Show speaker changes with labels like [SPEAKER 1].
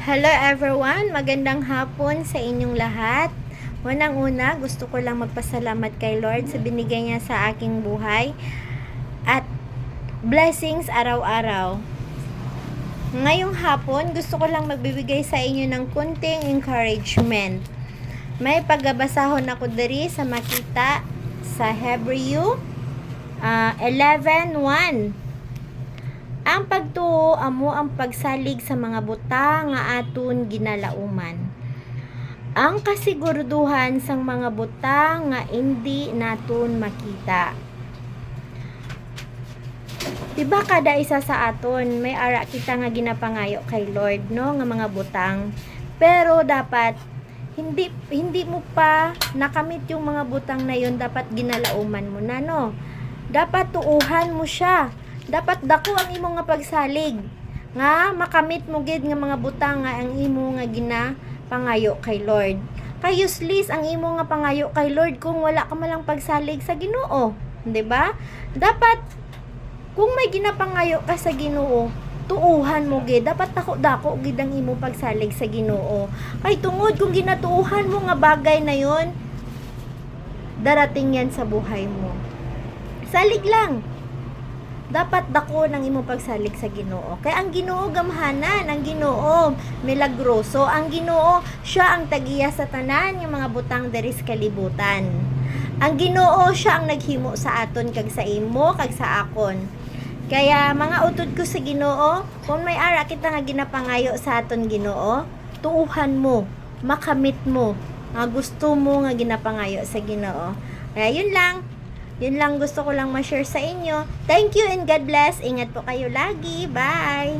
[SPEAKER 1] Hello everyone, magandang hapon sa inyong lahat. Unang-una, gusto ko lang magpasalamat kay Lord sa binigay niya sa aking buhay at blessings araw-araw. Ngayong hapon, gusto ko lang magbibigay sa inyo ng kunting encouragement. May pagbabasahon ako diri sa makita sa Hebreo 11:1. Ang pagtuo amo ang pagsalig sa mga butang nga aton ginalauman. Ang kasiguraduhan sang mga butang nga hindi naton makita. Diba kada isa sa aton may ara kita nga ginapangayo kay Lord, no, nga mga butang. Pero dapat hindi mo pa nakamit yung mga butang na yon, dapat ginalauman mo na, no. Dapat tuuhan mo siya. Dapat dako ang imo nga pagsalig nga makamit mo gid nga mga butang nga ang imo nga ginapangayo kay Lord. Kay useless ang imo nga pangayo kay Lord kung wala ka malang pagsalig sa Ginoo, di ba? Dapat kung may ginapangayo ka sa Ginoo, tuuhan mo gid. Dapat dako gid ang imo pagsalig sa Ginoo. Kay tungod kung ginatuuhan mo nga bagay na yon, darating yan sa buhay mo. Salig lang. Dapat dako ng imo pagsalig sa Ginoo. Kay ang Ginoo gamhanan, ang Ginoo milagroso, ang Ginoo siya ang tagiya sa tanan yung mga butang diri sa kalibutan. Ang Ginoo siya ang naghimo sa aton kag sa imo kag sa akon. Kaya mga utod ko sa Ginoo, kung may ara kita nga ginapangayo sa aton Ginoo, tuuhan mo, makamit mo nga gusto mo nga ginapangayo sa Ginoo. Kaya yun lang gusto ko lang ma-share sa inyo. Thank you and God bless. Ingat po kayo lagi. Bye!